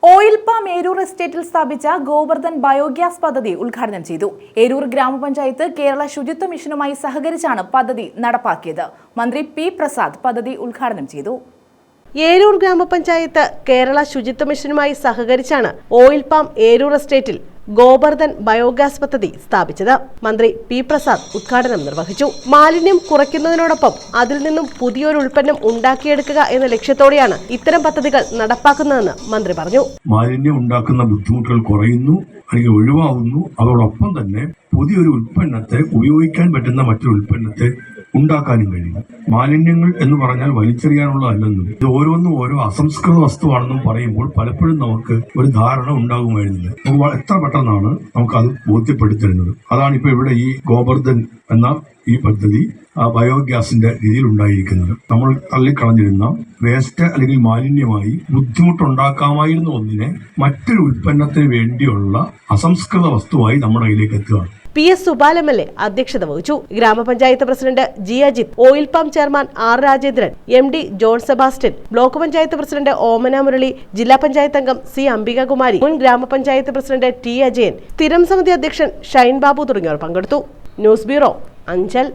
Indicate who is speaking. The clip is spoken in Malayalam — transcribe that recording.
Speaker 1: ഓയിൽ പാം ഏരൂർ എസ്റ്റേറ്റിൽ സ്ഥാപിച്ച ഗോവർദ്ധൻ ബയോഗ്യാസ് പദ്ധതി ഉദ്ഘാടനം ചെയ്തു. ഏരൂർ ഗ്രാമപഞ്ചായത്ത് കേരള ശുചിത്വ മിഷനുമായി സഹകരിച്ചാണ് പദ്ധതി നടപ്പാക്കിയത്. മന്ത്രി പി പ്രസാദ് പദ്ധതി ഉദ്ഘാടനം ചെയ്തു.
Speaker 2: ഏരൂർ ഗ്രാമപഞ്ചായത്ത് കേരള ശുചിത്വ മിഷനുമായി സഹകരിച്ചാണ് ഓയിൽ പാം ഏരൂർ എസ്റ്റേറ്റിൽ ഗോവർദ്ധൻ ബയോഗ്യാസ് പദ്ധതി സ്ഥാപിച്ചത്. മന്ത്രി പി പ്രസാദ് ഉദ്ഘാടനം നിർവഹിച്ചു. മാലിന്യം കുറയ്ക്കുന്നതിനോടൊപ്പം അതിൽ നിന്നും പുതിയൊരു ഉൽപ്പന്നം ഉണ്ടാക്കിയെടുക്കുക എന്ന ലക്ഷ്യത്തോടെയാണ് ഇത്തരം പദ്ധതികൾ നടപ്പാക്കുന്നതെന്ന് മന്ത്രി പറഞ്ഞു.
Speaker 3: മാലിന്യം ഉണ്ടാക്കുന്ന ബുദ്ധിമുട്ടുകൾ കുറയുന്നു, അല്ലെങ്കിൽ ഒഴിവാകുന്നു. അതോടൊപ്പം തന്നെ പുതിയൊരു ഉൽപ്പന്നത്തെ ഉപയോഗിക്കാൻ പറ്റുന്ന മറ്റൊരു ഉൽപ്പന്നത്തെ ഉണ്ടാക്കാനും കഴിയും. മാലിന്യങ്ങൾ എന്ന് പറഞ്ഞാൽ വലിച്ചെറിയാനുള്ളതല്ലെന്നും ഇത് ഓരോന്നും ഓരോ അസംസ്കൃത വസ്തുവാണെന്നും പറയുമ്പോൾ പലപ്പോഴും നമുക്ക് ഒരു ധാരണ ഉണ്ടാകുമായിരുന്നില്ല. എത്ര പെട്ടെന്നാണ് നമുക്കത് ബോധ്യപ്പെടുത്തിരുന്നത്. അതാണ് ഇപ്പൊ ഇവിടെ ഈ ഗോവർദ്ധൻ എന്ന ഈ പദ്ധതി ബയോഗ്യാസിന്റെ രീതിയിൽ ഉണ്ടായിരിക്കുന്നത്. നമ്മൾ തള്ളിക്കളഞ്ഞിരുന്ന വേസ്റ്റ് അല്ലെങ്കിൽ മാലിന്യമായി ബുദ്ധിമുട്ടുണ്ടാക്കാമായിരുന്ന ഒന്നിനെ മറ്റൊരു ഉൽപ്പന്നത്തിന് വേണ്ടിയുള്ള അസംസ്കൃത വസ്തുവായി നമ്മുടെ കയ്യിലേക്ക് എത്തുക.
Speaker 2: പി എസ് സുബാൽ MLA അധ്യക്ഷത വഹിച്ചു. ഗ്രാമപഞ്ചായത്ത് president G Ajith, oil palm chairman R Rajendran, MD John Sebastian, block panchayat president Omana Murali, ജില്ലാ പഞ്ചായത്ത് അംഗം സി അംബികകുമാരി, മുൻ ഗ്രാമപഞ്ചായത്ത് പ്രസിഡന്റ് ടി അജയൻ, സ്ഥിരം സമിതി അധ്യക്ഷൻ ഷൈൻ ബാബു തുടങ്ങിയവർ പങ്കെടുത്തു. News bureau, Anchal.